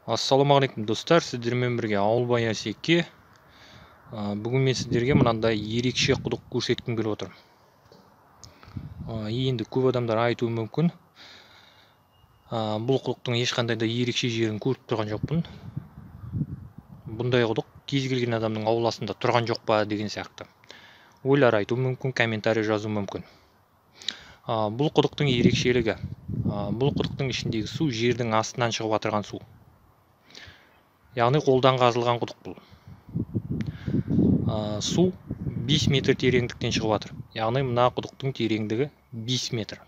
Ассалаумағалейкум достар, сіздермен бірге Ауылбай Асеке. Бүгін мен сіздерге мынандай ерекше құдық көрсеткім келіп отыр. Енді көп адамдар айтуы мүмкін, бұл құдықтың ешқандай да ерекше жерін көріп тұрған жоқпын. Бұндай құдық кез келген адамның ауласында тұрған жоқ па деген сияқты. Ойлар айтуы мүмкін, комментарий жазуы мүмкін. Бұл құдықтың ерекшелігі, бұл құдықтың ішіндегі су жердің астынан шығып отырған су. Яғни қолдан қазылған құдық бұл. Су 5 метр тереңдіктен шығып жатыр. Яғни мына құдықтың тереңдігі 5 метр.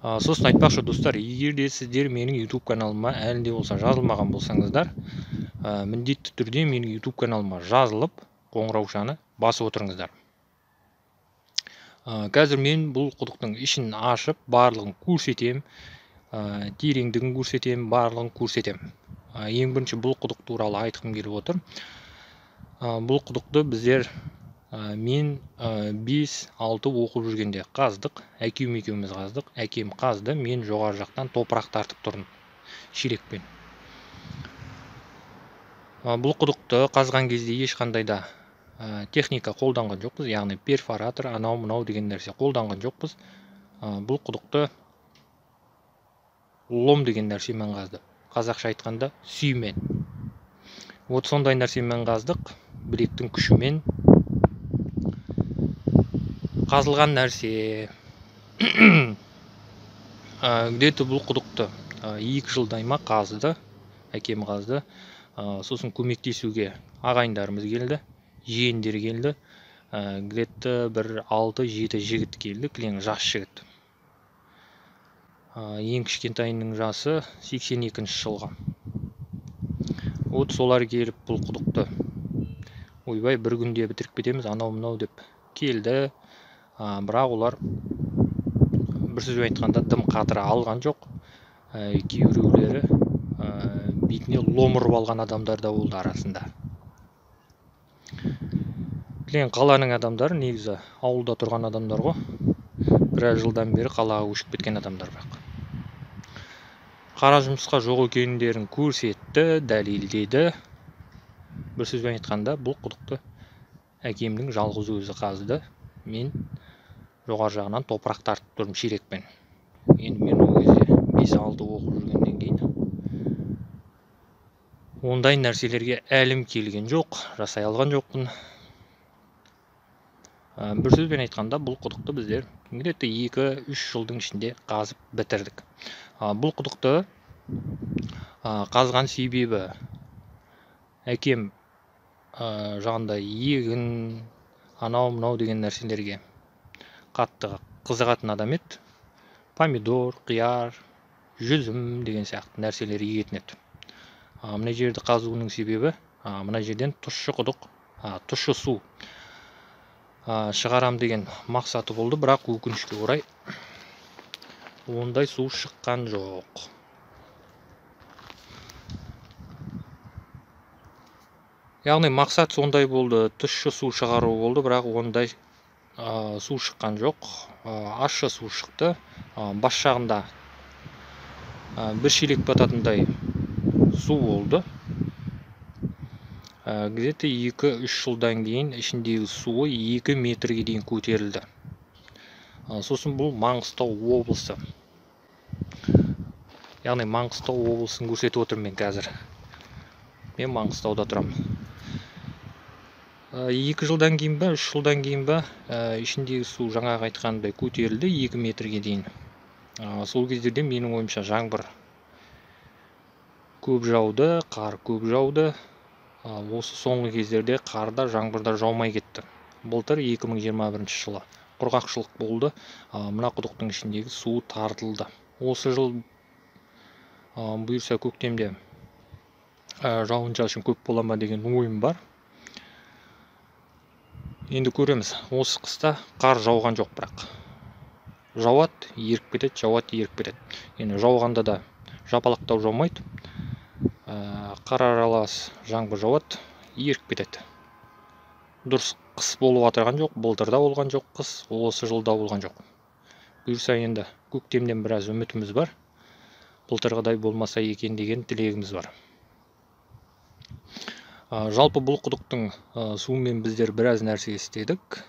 Сосын айтпақшы достар, егер де сіздер менің YouTube каналыма әлі де болса жазылмаған болсаңыздар, міндетті түрде менің YouTube каналыма жазылып, қоңыраушаны басып отырыңыздар. Қазір мен бұл құдықтың ішін ашып, барлығын көрсетем, тереңдігін көрсетем, барлығын көрсетем. Ең бірінші бұл құдық туралы айтқым келіп отыр. Бұл құдықты біздер мен 5-6 оқып жүргенде қаздық. Әкем екеуміз қаздық. Әкем қазды, мен жоғары жақтан топырақ тартып тұрдым шелекпен. Бұл құдықты қазған кезде ешқандай да техника қолданған жоқпыз, яғни перфоратор, анау-мынау деген нәрсе қолданған жоқпыз. Бұл құдықты лом деген нәрсемен қазды. Қазақша айтқанда сүймен. Вот сондай нәрсемен қаздық, білектің күшімен. Қазылған нәрсе. Где-то бұл құдықты 2 жылдай ма қазды, әкем қазды. Сосын көмектесуге ағайындарымыз келді, жиендер келді. Где-то бір 6-7 жігіт келді, кілең жас жігіт. Ең кішкентайының жасы 82 жылға. Вот солар келіп бұл құдықты ойбай бір күнде бітіріп кетеміз, анау-мынау деп келді. Бірақ олар бір сөз айтқанда дым қатыра алған жоқ. Кейбіреулері бетіне лом ұрып алған адамдар да болды арасында. Кілең қаланың адамдары, негізі ауылда тұрған адамдар ғой. Біраз жылдан бері қалаға көшіп кеткен адамдар бірақ. Қара жұмысқа жоқ екендерін көрсетті, дәлелдеді. Бір сөзбен айтқанда бұл құдықты әкемнің жалғыз өзі қазды. Мен жоғары жағынан топырақ тартып тұрдым шелекпен. Енді мен ол кезде 5-6 оқып жүргеннен кейін ондай нәрселерге әлім келген жоқ, жасай алған жоқпын. Бір сөзбен айтқанда бұл құдықты біздер где-то 2-3 жылдың ішінде қазып бітірдік. Бұл құдықты қазған себебі әкем жағында егін, анау-мынау деген нәрселерге қатты қызығатын адам еді. Помидор, қияр, жүзім деген сияқты нәрселер егетін еді. Мына жерді қазуының себебі, мына жерден тұщы құдық, тұщы су шығарам деген мақсаты болды, бірақ өкінішке орай ондай су шыққан жоқ. Яғни мақсат сондай болды, тұщы су шығару болды, бірақ ондай су шыққан жоқ. Ащы су шықты. Бас жағында бір шелек бататындай су болды. Где-то 2-3 жылдан кейін ішіндегі суы 2 метрге дейін көтерілді. Сосын бұл Маңғыстау облысы. Яғни Маңғыстау облысын көрсетіп отырмын мен қазір. Мен Маңғыстауда тұрам. 2 жылдан кейін ба, 3 жылдан кейін ба, ішіндегі су жаңағы айтқандай көтерілді 2 метрге дейін. Сол кездерде менің ойымша жаңбыр көп жауды, қар көп жауды. Осы соңғы кездерде қарда, жаңбырда жаумай кетті. Былтыр 2021 жылы құрғақшылық болды. Мына құдықтың ішіндегі су тартылды. Осы жыл бұйырса көктемде жауын-шашын көп бола ма деген ойым бар. Енді көреміз. Осы қыста қар жауған жоқ бірақ. Жауады, еріп кетеді, жауады, еріп кетеді. Енді жауғанда да жапалақтау жаумайды. Қар аралас жаңбыр жауады, еріп кетеді. Дұрыс қыс болып отырған жоқ, былтырда болған жоқ қыс, осы жылда болған жоқ. Бұйырса енді көктемден біраз үмітіміз бар. былтырғыдай болмаса екен деген тілегіміз бар. Жалпы бұл құдықтың суымен біздер біраз нәрсе істедік.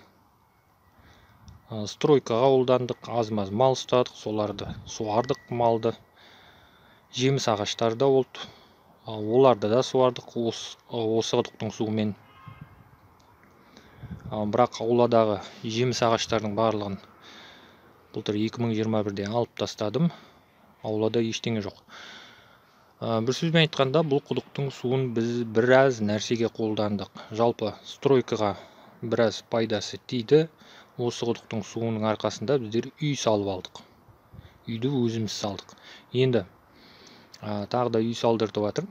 Стройкаға қолдандық, аз-маз мал ұстадық, соларды суардық малды. Жеміс ағаштары да болды. Оларды да суардық осы құдықтың суымен. Бірақ ауладағы жеміс ағаштардың барлығын былтыр 2021-де алып тастадым. Аулада ештеңе жоқ. Бір сөзбен айтқанда, бұл құдықтың суын біз біраз нәрсеге қолдандық. Жалпы стройкаға біраз пайдасы тиді. Осы құдықтың суының арқасында біздер үй салып алдық. Үйді өзіміз салдық. Енді тағы да үй салдыртып жатыр.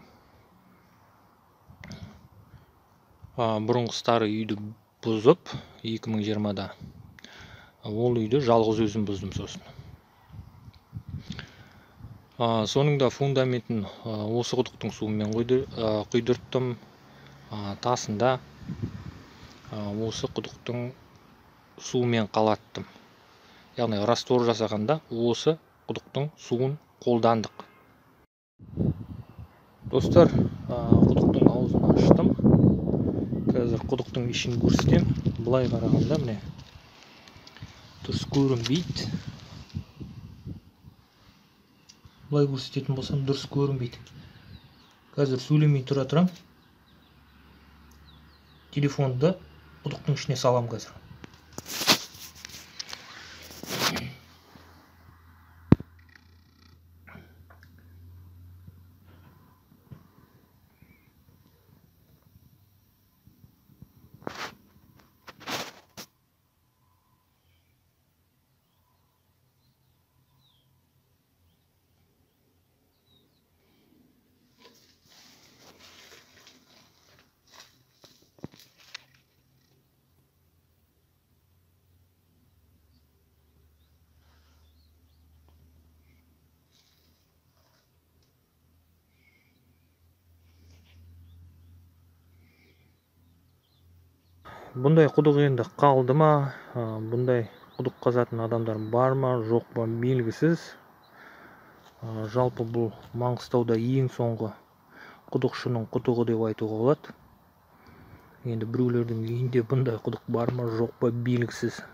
Бұрынғыстары үйді бұзып 2020-да ол үйді жалғыз өзім бұздым сосын. Соның да фундаментін осы құдықтың суымен құйдырттым. Тасында осы құдықтың суымен қалаттым. Яғни раствор жасағанда осы құдықтың суын қолдандық. Достар, құдықтың аузын аштым. Қазір құдықтың ішін көрсетем. Былай қарағанда міне дұрыс көрінбейді. Былай көрсететін болсам дұрыс көрінбейді. Қазір сөйлемей тұра тұрам. Телефонды құдықтың ішіне салам қазір. Бұндай құдық енді қалды ма, бұндай құдық қазатын адамдар бар ма, жоқ па белгісіз. Жалпы бұл Маңғыстауда ең соңғы құдықшының құдығы деп айтуға болады. Енді біреулердің үйінде бұндай құдық бар ма, жоқ па белгісіз.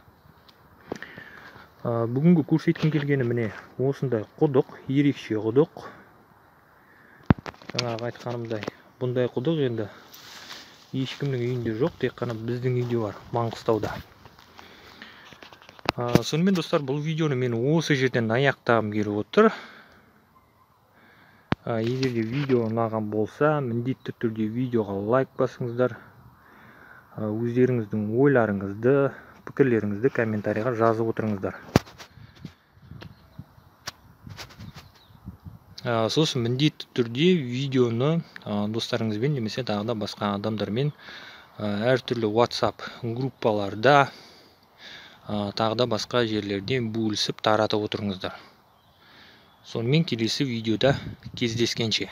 Бүгінгі көрсеткім келгені міне осындай құдық, ерекше құдық. Жаңағы айтқанымдай, бұндай құдық енді ешкімнің үйінде жоқ, тек қана біздің үйде бар, Маңғыстауда. Сонымен достар, бұл видеоны мен осы жерден аяқтағым келіп отыр. Егер де видео ұнаған болса, міндетті түрде видеоға лайк басыңыздар. Өздеріңіздің ойларыңызды, пікірлеріңізді комментарийға жазып отырыңыздар. Сосын міндетті түрде видеоны достарыңызбен немесе тағы да басқа адамдармен әртүрлі WhatsApp группаларда тағы да басқа жерлерде бөлісіп таратып отырыңыздар. Сонымен келесі видеода кездескенше.